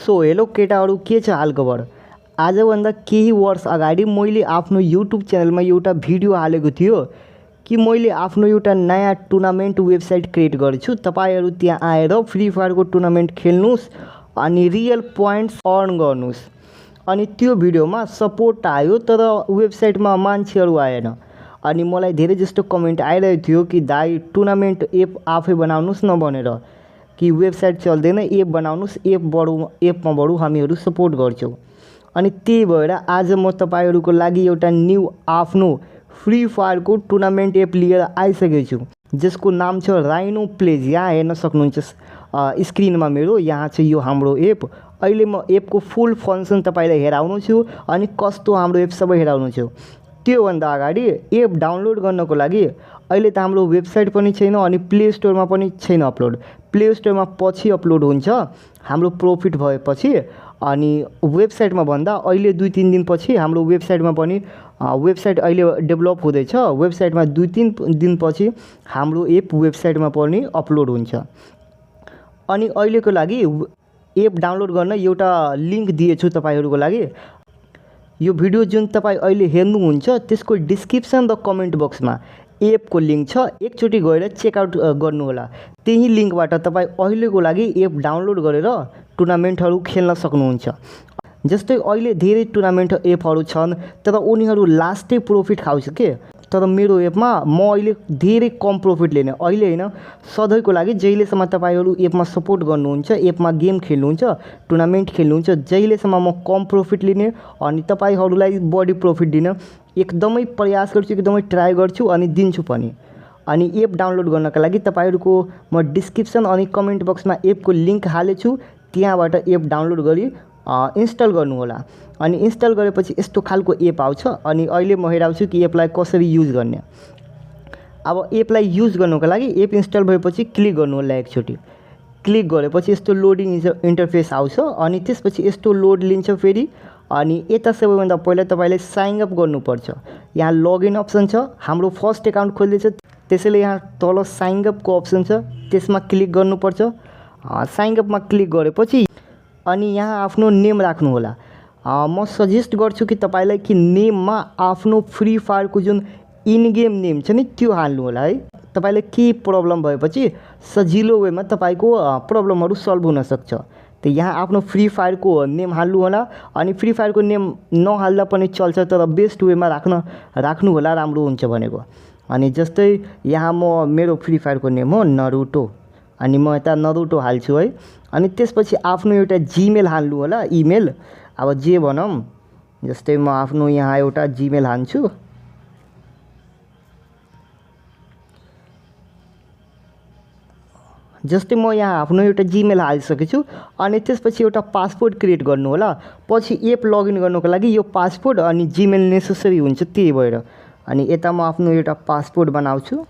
So hello केटाहरू, के छ हालखबर। आजभन्दा केही वर्ष अगाडि मैले आफ्नो युट्युब च्यानलमा एउटा भिडियो हालेको थियो कि मैले आफ्नो एउटा नयाँ टुर्नामेन्ट वेबसाइट क्रिएट गर्छु। तपाईहरु त्यहाँ आएर फ्री फायरको टुर्नामेन्ट खेल्नुस् अनि रियल पोइन्ट्स अर्न गर्नुस्। अनि त्यो भिडियोमा सपोर्ट आयो तर वेबसाइटमा मान्छेहरू आएन। अनि मलाई धेरै जस्तो कमेन्ट आइरहेको थियो कि दाइ टुर्नामेन्ट एप आफै बनाउनुस् न भनेर, कि वेबसाइट चल्दैन, एप बनाउनुस्, एपमा बरु हामीहरू सपोर्ट गर्छौँ। अनि त्यही भएर आज म तपाईहरुको लागि एउटा न्यू आफ्नो फ्री फायरको टुर्नामेन्ट एप लिएर आइसकेको छु, जसको नाम छ राइनो प्लेज। यहाँ हेर्न सक्नुहुन्छ स्क्रिनमा मेरो, यहाँ चाहिँ यो हाम्रो एप। अहिले म एपको फुल फङ्सन तपाईलाई हेराउनु छु अनि कस्तो हाम्रो एप सबै हेराउनु छु। त्योभन्दा अगाडि एप डाउनलोड गर्नको लागि अहिले त हाम्रो वेबसाइट पनि छैन अनि प्ले स्टोरमा पनि छैन अपलोड। प्ले स्टोरमा पछि अपलोड हुन्छ हाम्रो प्रॉफिट भएपछि, अनि वेबसाइटमा भन्दा अहिले 2-3 दिनपछि हाम्रो वेबसाइटमा पनि वेबसाइट अहिले डेभलप हुँदैछ। वेबसाइटमा 2-3 दिनपछि हाम्रो एप वेबसाइटमा पनि अपलोड हुन्छ। अनि अहिलेको लागि एप डाउनलोड गर्न एउटा लिंक दिएछु तपाईहरुको लागि। यो भिडियो जुन तपाईं अहिले हेर्नुहुन्छ त्यसको डिस्क्रिप्सन र कमेन्ट बक्समा एपको लिंक छ, एकचोटि गएर चेकआउट गर्नु होला। त्यही लिंकबाट तपाईं अहिलेको लागि एप डाउनलोड गरेर टुर्नामेन्टहरू खेल्न सक्नुहुन्छ। जस्तै अहिले धेरै टुर्नामेन्ट एपहरू छन् तर उनीहरू लास्टै प्रॉफिट खाउँछ के, तर मेरो एपमा म अहिले धेरै कम प्रॉफिट लिने, अहिले हैन सधैँको लागि जहिलेसम्म तपाईहरु एपमा सपोर्ट गर्नुहुन्छ, एपमा गेम खेल्नुहुन्छ, टुर्नामेन्ट खेल्नुहुन्छ, जहिलेसम्म म कम प्रॉफिट लिने अनि तपाईहरुलाई बढी प्रॉफिट दिन एकदमै प्रयास गर्छु, एकदमै ट्राई गर्छु अनि दिन्छु पनि। अनि एप डाउनलोड गर्नका लागि तपाईहरुको म डिस्क्रिप्सन अनि कमेन्ट बक्समा एपको लिंक हालेछु, त्यहाँबाट एप डाउनलोड गरी इन्स्टल गर्नु होला। अनि इन्स्टल गरेपछि यस्तो खालको एप आउँछ। अनि अहिले म हेराउँछु कि एपलाई कसरी युज गर्ने। अब एपलाई युज गर्नको लागि एप इन्स्टल भएपछि क्लिक गर्नु होला। एकचोटि क्लिक गरेपछि यस्तो लोडिङ इन्टरफेस आउँछ अनि त्यसपछि यस्तो लोड लिन्छ फेरि। अनि यता सबैभन्दा पहिला तपाईले साइन अप गर्नुपर्छ। यहाँ लगइन अप्सन छ, हाम्रो फर्स्ट अकाउन्ट खोल्दैछ त्यसैले यहाँ तल साइन अप को अप्सन छ, त्यसमा क्लिक गर्नुपर्छ। साइन अपमा क्लिक गरेपछि अनि यहाँ आफ्नो नेम राख्नु होला। म सजेस्ट गर्छु कि तपाईलाई कि नेममा आफ्नो फ्री फायर को जुन इन गेम नेम छ नि त्यो हाल्नु होला है। तपाईलाई के प्रब्लम भएपछि सजिलो वेमा तपाईको प्रब्लमहरु सल्भ हुन सक्छ। त यहाँ आफ्नो फ्री फायर को नेम हाल्नु होला। अनि फ्री फायर को नेम नहाल्दा पनि चल्छ तर बेस्ट वेमा राख्नु होला, राम्रो हुन्छ भनेको। अनि जस्तै यहाँ म मेरो फ्री फायर को नेम हो नरुटो, अनि म यता नरुटो हाल्छु है। अनि त्यसपछि आफ्नो एउटा जीमेल हाल्नु होला, इमेल अब जे भनौं, जस्तै म आफ्नो यहाँ एउटा जीमेल हाल्छु। जस्तै म यहाँ आफ्नो एउटा जीमेल हालिसकेको छु। अनि त्यसपछि एउटा पासवर्ड क्रिएट गर्नु होला। पछि एप लगइन गर्नको लागि यो पासवर्ड अनि जीमेल नेसेसरी हुन्छ, त्यही भएर। अनि यता म आफ्नो एउटा पासवर्ड बनाउँछु।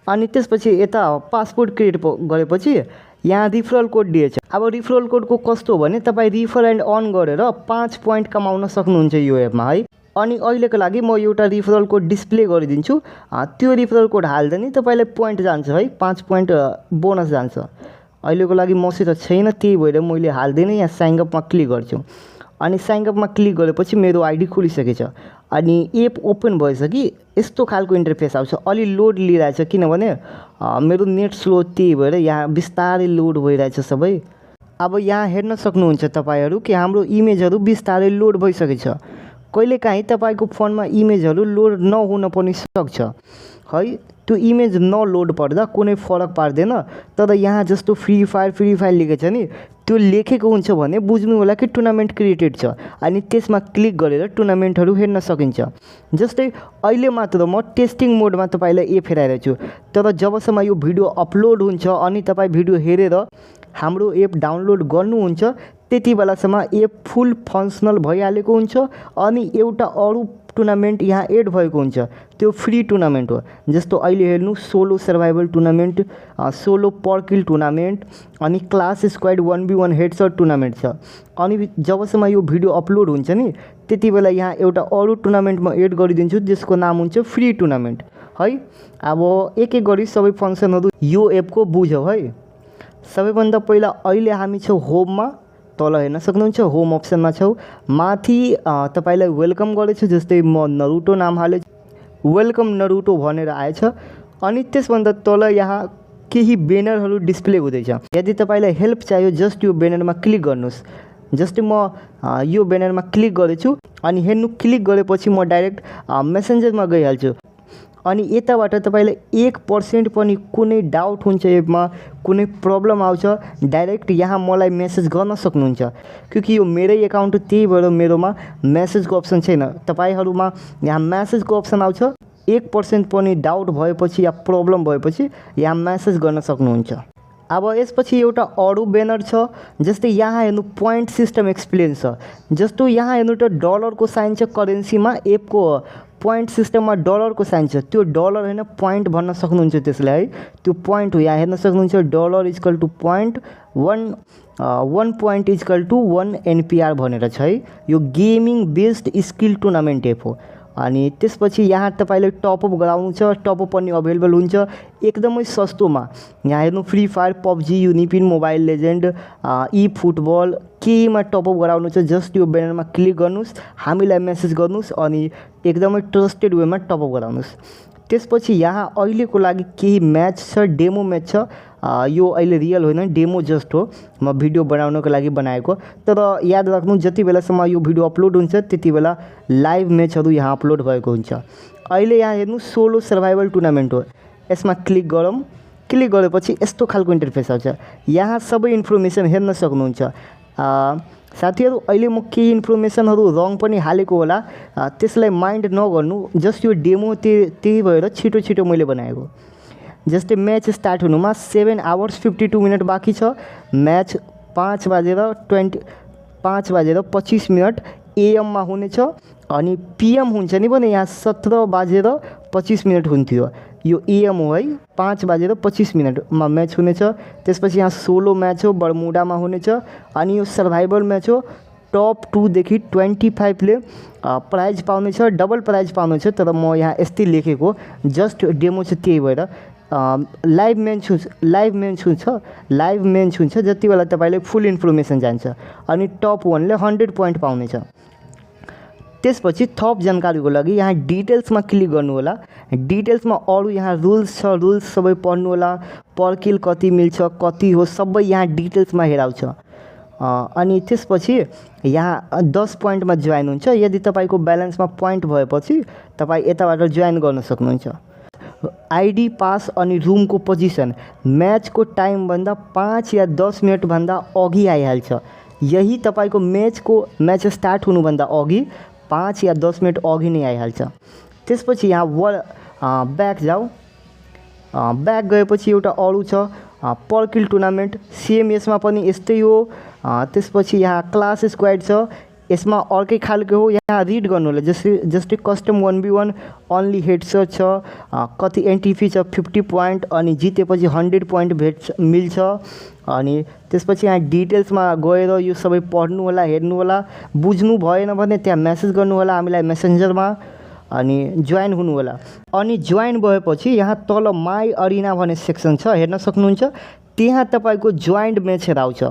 अनि त्यसपछि यता पासवर्ड क्रिएट गरेपछि यहाँ रिफरल कोड दिएछ। अब रिफरल कोड को कस्तो भने तपाईं रिफर एन्ड अर्न गरेर 5 पोइन्ट कमाउन सक्नुहुन्छ यो एपमा है। अनि अहिलेको लागि म एउटा रिफरल कोड डिस्प्ले गरिदिन्छु। त्यो रिफरल कोड हाल्दा नि तपाईलाई पोइन्ट जान्छ है, 5 पोइन्ट बोनस जान्छ। अहिलेको लागि मसित छैन, त्यही भएर मैले हाल्दैन। यहाँ साइन अपमा क्लिक गर्छु। अनि साइन अपमा क्लिक गरेपछि मेरो आईडी खुलिसकेछ। अनि एप ओपन भएपछि यस्तो खालको इन्टरफेस आउँछ। अलि लोड लिइरहेछ किनभने मेरो नेट स्लो, त्यही भएर यहाँ बिस्तारै लोड भइरहेछ सबै। अब यहाँ हेर्न सक्नुहुन्छ तपाईहरु कि हाम्रो इमेजहरु बिस्तारै लोड भइसकेछ। कहिलेकाहीँ तपाईको फोनमा इमेजहरु लोड नहुन पनि सक्छ है। त्यो इमेज नलोड पर्दा कुनै फरक पार्दैन। तर यहाँ जस्तो फ्री फायर लेखेको छ नि, त्यो लेखेको हुन्छ भने बुझ्नु होला कि टुर्नामेन्ट क्रिएटेड छ। अनि त्यसमा क्लिक गरेर टुर्नामेन्टहरु हेर्न सकिन्छ। जस्तै अहिले मात्र म टेस्टिङ मोडमा तपाईलाई एप हेराइरहेको छु, तर जबसम्म यो भिडियो अपलोड हुन्छ अनि तपाई भिडियो हेरेर हाम्रो एप डाउनलोड गर्नुहुन्छ त्यति बेलासम्म एप फुल फङ्सनल भइहालेको हुन्छ। अनि एउटा अरु टुर्नामेन्ट यहाँ एड भएको हुन्छ, त्यो फ्री टुर्नामेन्ट हो। जस्तो अहिले हेर्नु सोलो सर्भाइभल टुर्नामेन्ट, सोलो पर किल टुर्नामेन्ट अनि क्लास स्क्वाड 1v1 हेडशट टुर्नामेन्ट छ। अनि जबसम्म यो भिडियो अपलोड हुन्छ नि त्यति बेला यहाँ एउटा अरु टुर्नामेन्ट म एड गरिदिन्छु जसको नाम हुन्छ फ्री टुर्नामेन्ट। है। अब एक एक गरी सबै फङ्सनहरू यो एपको बुझौँ है। सबैभन्दा पहिला अहिले हामी छौँ होममा, तल हेर्न सक्नुहुन्छ होम अप्सनमा छौँ। माथि तपाईँलाई वेलकम गरेछु, जस्तै म नरुटो नाम हाले वेलकम नरुटो भनेर आएछ। अनि त्यसभन्दा तल यहाँ केही ब्यानरहरू डिस्प्ले हुँदैछ। यदि तपाईँलाई हेल्प चाहियो जस्ट यो ब्यानरमा क्लिक गर्नुहोस्। जस्तै म यो ब्यानरमा क्लिक गरेछु अनि हेर्नु क्लिक गरेपछि म डाइरेक्ट मेसेन्जरमा गइहाल्छु। अनि यताबाट तपाईँलाई 1% पनि कुनै डाउट हुन्छ एपमा, कुनै प्रब्लम आउँछ, डाइरेक्ट यहाँ मलाई मेसेज गर्न सक्नुहुन्छ। क्योंकि यो मेरै एकाउन्ट त्यही भएर मेरोमा मेसेजको अप्सन छैन। तपाईँहरूमा यहाँ मेसेजको अप्सन आउँछ। 1% पनि डाउट भएपछि या प्रब्लम भएपछि यहाँ मेसेज गर्न सक्नुहुन्छ। अब यसपछि एउटा अरू ब्यानर छ, जस्तै यहाँ हेर्नु पोइन्ट सिस्टम एक्सप्लेन छ। जस्तो यहाँ हेर्नु त डलरको साइन छ, करेन्सीमा एपको पोइन्ट सिस्टममा डलरको साइन छ। त्यो डलर होइन पोइन्ट भन्न सक्नुहुन्छ त्यसलाई है। त्यो पोइन्ट हो, यहाँ हेर्न सक्नुहुन्छ dollar equal to point 1 point equal to 1 NPR भनेर छ है। यो gaming based skill tournament app हो। अनि त्यसपछि यहाँ तपाईँले टपअप गराउनु छ, टपअप पनि अभाइलेबल हुन्छ एकदमै सस्तोमा। यहाँ हेर्नु free fire, PUBG, UniPin, mobile legend, e football केहीमा टपअप गराउनु छ। जस्ट यो ब्यानरमा क्लिक गर्नुहोस्, हामीलाई मेसेज गर्नुहोस् अनि एकदमै ट्रस्टेड वेमा टपअप गराउनुहोस्। त्यसपछि यहाँ अहिलेको लागि केही म्याच छ, डेमो म्याच छ। यो अहिले रियल होइन, डेमो जस्ट हो, म भिडियो बनाउनको लागि बनाएको। तर याद राख्नु जति बेलासम्म यो भिडियो अपलोड हुन्छ त्यति बेला लाइभ म्याचहरू यहाँ अपलोड भएको हुन्छ। अहिले यहाँ हेर्नु सोलो सर्भाइभल टुर्नामेन्ट हो। यसमा क्लिक गरौँ। क्लिक गरेपछि यस्तो खालको इन्टरफेस आउँछ। यहाँ सबै इन्फर्मेसन हेर्न सक्नुहुन्छ। साथीहरू अहिले म केही इन्फर्मेसनहरू रङ पनि हालेको होला, त्यसलाई माइन्ड नगर्नु। जस्ट यो डेमो त्यही भएर छिटो छिटो मैले बनाएको। जस्तै म्याच स्टार्ट हुनुमा 7 आवर्स 52 मिनट बाँकी छ। म्याच 5 बजेर 25 मिनट AM मा हुनेछ। अनि PM हुन्छ नि भने यहाँ 17 बजेर 25 मिनट हुन्थ्यो। यो AM हो है, 5 बजेर 25 मिनटमा म्याच हुनेछ। त्यसपछि यहाँ सोलो म्याच हो, बर्मुडामा हुनेछ। अनि यो सर्भाइभल म्याच हो। टप 2 देखि 25 ले प्राइज पाउनेछ, डबल प्राइज पाउनेछ। तर म यहाँ यस्तै लेखेको, जस्ट डेमो छ त्यही भएर। लाइभ म्याच हुन्छ जति बेला तपाईँले फुल इन्फर्मेसन जान्छ। अनि टप 1 ले 100 पोइन्ट पाउनेछ। त्यसपछि थप जानकारीको लागि यहाँ डिटेल्समा क्लिक गर्नु होला। डिटेल्समा अरू यहाँ रुल्स छ, रुल्स सबै पढ्नु होला। पर किल कति मिल्छ, कति हो, सबै यहाँ डिटेल्समा हेराउँछ। अनि त्यसपछि यहाँ 10 पोइन्टमा जोइन हुन्छ। यदि तपाईँको ब्यालेन्समा पोइन्ट भएपछि तपाईँ यताबाट जोइन गर्न सक्नुहुन्छ। आइडी, पास अनि रुमको पोजिसन म्याचको टाइमभन्दा 5 या 10 मिनटभन्दा अघि आइहाल्छ। यही तपाईँको म्याच स्टार्ट हुनुभन्दा अघि 5 या 10 मिनट अघि नै आइहाल्छ। त्यसपछि यहाँ ब्याक जाऊ। ब्याक गएपछि एउटा अरू छ पर किल टुर्नामेन्ट, सेम यसमा पनि यस्तै हो। त्यसपछि यहाँ क्लास स्क्वाड छ, यसमा अर्कै खालको हो। यहाँ रिड गर्नु होला। जस्तै कस्टम 1v1 ओन्ली हेडसट छ, कति एन्ट्री छ 50 पोइन्ट, अनि जितेपछि 100 पोइन्ट मिल्छ। अनि त्यसपछि यहाँ डिटेल्समा गएर यो सबै पढ्नु होला, हेर्नु होला। बुझ्नु भएन भने त्यहाँ मेसेज गर्नु होला हामीलाई मेसेन्जरमा, अनि जोइन हुनु होला। अनि जोइन भएपछि यहाँ तल माई अरिना भन्ने सेक्सन छ, हेर्न सक्नुहुन्छ। त्यहाँ तपाईँको जोइन्ड म्याचहरू आउँछ।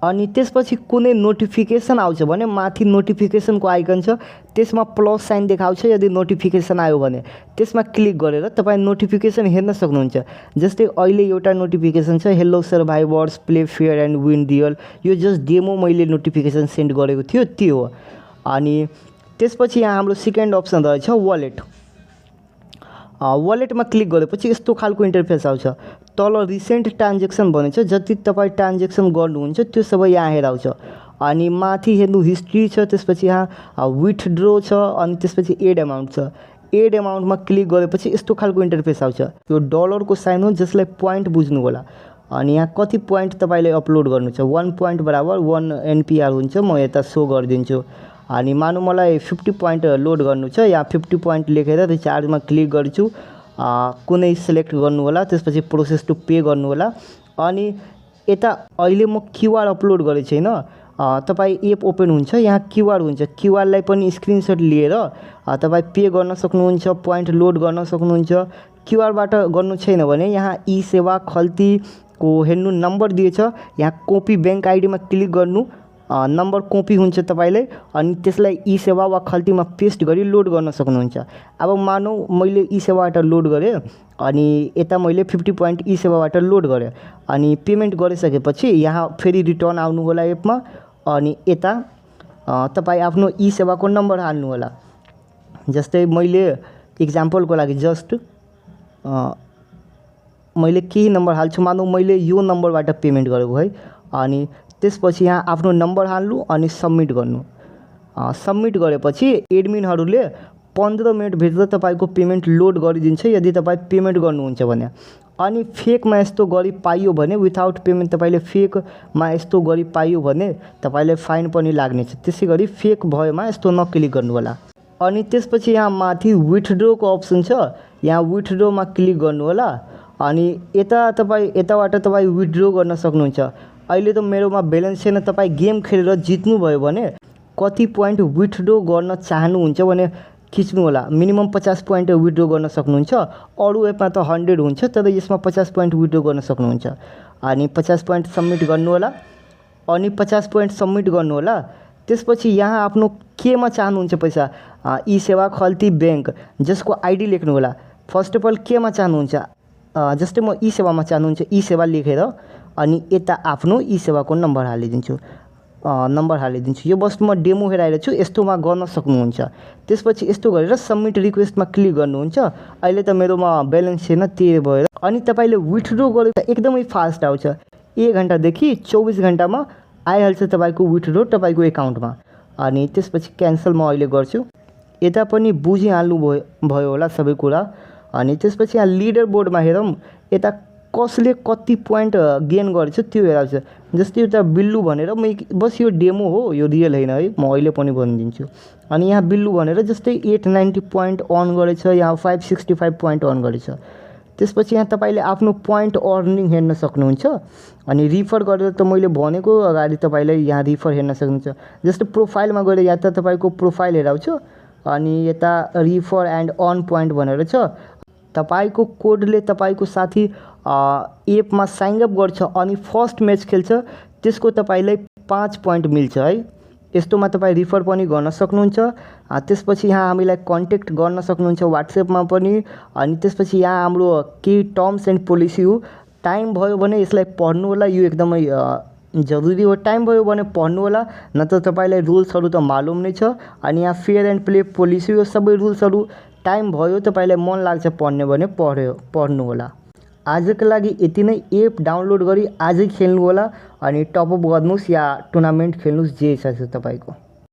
अनि त्यसपछि कुनै नोटिफिकेसन आउँछ भने माथि नोटिफिकेसनको आइकन छ, त्यसमा प्लस साइन देखाउँछ। यदि नोटिफिकेसन आयो भने त्यसमा क्लिक गरेर तपाईँ नोटिफिकेसन हेर्न सक्नुहुन्छ। जस्तै अहिले एउटा नोटिफिकेसन छ, hello survivors play fair and win real. यो जस्ट डेमो मैले नोटिफिकेसन सेन्ड गरेको थियो, त्यो हो। अनि त्यसपछि यहाँ हाम्रो सेकेन्ड अप्सन रहेछ वालेट। वालेटमा क्लिक गरेपछि यस्तो खालको इन्टरफेस आउँछ। तल रिसेन्ट ट्रान्जेक्सन भनेछ, जति तपाईँ ट्रान्जेक्सन गर्नुहुन्छ त्यो सबै यहाँ हेराउँछ। अनि माथि हेर्नु हिस्ट्री छ, त्यसपछि यहाँ विथड्रो छ, अनि त्यसपछि एड अमाउन्ट छ। एड अमाउन्टमा क्लिक गरेपछि यस्तो खालको इन्टरफेस आउँछ। यो डलरको साइन हो, जसलाई पोइन्ट बुझ्नु होला। अनि यहाँ कति पोइन्ट तपाईँले अपलोड गर्नु छ, 1 पोइन्ट बराबर 1 NPR हुन्छ। म यता सो गरिदिन्छु। अनि मानु मलाई 50 पोइन्ट लोड गर्नु छ, यहाँ 50 पोइन्ट लेखेर रिचार्जमा क्लिक गर्छु। कुनै सिलेक्ट गर्नु होला, त्यसपछि प्रोसेस टु पे गर्नु होला। अनि यता अहिले म क्युआर अपलोड गरेको छैन, तपाईँ एप ओपन हुन्छ, यहाँ क्युआर हुन्छ। क्युआरलाई पनि स्क्रिनसट लिएर तपाईँ पे गर्न सक्नुहुन्छ, पोइन्ट लोड गर्न सक्नुहुन्छ। क्युआरबाट गर्नु छैन भने यहाँ ई सेवा खल्तीको हेर्नु नम्बर दिएछ, यहाँ कपी बैंक आइडीमा क्लिक गर्नु, नम्बर कपी हुन्छ तपाईँले, अनि त्यसलाई ई सेवा वा खल्तीमा पेस्ट गरी लोड गर्न सक्नुहुन्छ। अब मानौ मैले ई सेवाबाट लोड गरेँ अनि यता मैले 50 पोइन्ट ई सेवाबाट लोड गरेँ अनि पेमेन्ट गरिसकेपछि यहाँ फेरि रिटर्न आउनु होला एपमा, अनि यता तपाईँ आफ्नो ई सेवाको नम्बर हाल्नु होला। जस्तै मैले इक्जाम्पलको लागि जस्ट मैले केही नम्बर हाल्छु, मानौ मैले यो नम्बरबाट पेमेन्ट गरेको है, अनि त्यसपछि यहाँ आफ्नो नम्बर हाल्नु अनि सबमिट गर्नु। सबमिट गरेपछि एडमिनहरूले 15 मिनटभित्र तपाईँको पेमेन्ट लोड गरिदिन्छ यदि तपाईँ पेमेन्ट गर्नुहुन्छ भने। अनि फेकमा यस्तो गरी पाइयो भने, विथआउट पेमेन्ट तपाईँले फेकमा यस्तो गरी पाइयो भने तपाईँले फाइन पनि लाग्नेछ। त्यसै गरी फेक भएमा यस्तो नक्लिक गर्नु होला। अनि त्यसपछि यहाँ माथि विथड्रोको अप्सन छ, यहाँ विथड्रोमा क्लिक गर्नु होला, अनि यताबाट तपाईँ विथड्रो गर्न सक्नुहुन्छ। अहिले त मेरोमा ब्यालेन्स छैन, तपाईँ गेम खेलेर जित्नुभयो भने कति पोइन्ट विथड्रो गर्न चाहनुहुन्छ भने खिच्नु होला। मिनिमम 50 पोइन्ट विथड्रो गर्न सक्नुहुन्छ, अरू एपमा त 100 हुन्छ, तर यसमा 50 पोइन्ट विथड्रो गर्न सक्नुहुन्छ। अनि 50 पोइन्ट सबमिट गर्नु होला, अनि 50 पोइन्ट सबमिट गर्नु होला। त्यसपछि यहाँ आफ्नो केमा चाहनुहुन्छ पैसा, ई सेवा खल्ती बैंक, जसको आइडी लेख्नु होला। फर्स्ट अफ अल केमा चाहनुहुन्छ, जस्तै म ई सेवामा चाहनुहुन्छ, ई सेवा लेखेर अनि यता आफ्नो ई सेवाको नम्बर हालिदिन्छु। यो बस म डेमो हेराएर छु, यस्तोमा गर्न सक्नुहुन्छ। त्यसपछि यस्तो गरेर सबमिट रिक्वेस्टमा क्लिक गर्नुहुन्छ। अहिले त मेरोमा ब्यालेन्स छैन, त्यही भएर अनि तपाईँले विथड्रो गरेर एकदमै फास्ट आउँछ। 1 घन्टादेखि 24 घन्टामा आइहाल्छ तपाईँको विथड्रो तपाईँको एकाउन्टमा। अनि त्यसपछि क्यान्सल म अहिले गर्छु। यता पनि बुझिहाल्नु भयो होला सबै कुरा। अनि त्यसपछि यहाँ लिडर बोर्डमा हेरौँ, यता कसले कति पोइन्ट गेन गरेछ त्यो हेराउँछ। जस्तै एउटा बिल्लु भनेर, बस यो डेमो हो, यो रियल होइन है, म अहिले पनि भनिदिन्छु। अनि यहाँ बिल्लु भनेर जस्तै 890 पोइन्ट अर्न गरेछ, यहाँ 565 पोइन्ट अर्न गरेछ। त्यसपछि यहाँ तपाईँले आफ्नो पोइन्ट अर्निङ हेर्न सक्नुहुन्छ। अनि रिफर गरेर त मैले भनेको अगाडि तपाईँलाई यहाँ रिफर हेर्न सक्नुहुन्छ। जस्तै प्रोफाइलमा गएर यहाँ त तपाईँको प्रोफाइल हेराउँछ, अनि यता रिफर एन्ड अर्न पोइन्ट भनेर छ। तपाईँको कोडले तपाईँको साथी एपमा साइनअप गर्छ अनि फर्स्ट म्याच खेल्छ, त्यसको तपाईँलाई 5 पोइन्ट मिल्छ है। यस्तोमा तपाईँ रिफर पनि गर्न सक्नुहुन्छ। त्यसपछि यहाँ हामीलाई कन्ट्याक्ट गर्न सक्नुहुन्छ व्हाट्सएपमा पनि। अनि त्यसपछि यहाँ हाम्रो केही टर्म्स एन्ड पोलिसी हो, टाइम भयो भने यसलाई पढ्नु होला, यो एकदमै जरुरी हो। टाइम भयो भने पढ्नु होला, नत्र तपाईँलाई रुल्सहरू त मालुम नै छ। अनि यहाँ फेयर एन्ड प्ले पोलिसी हो, सबै रुल्सहरू टाइम भयो तपाईँलाई मन लाग्छ पढ्ने भने पढ्नु होला। आजको लागि यति नै। एप डाउनलोड गरी आजै खेल्नु होला अनि टपअप गर्नुहोस् या टुर्नामेन्ट खेल्नुहोस्, जे इच्छा छ तपाईँको।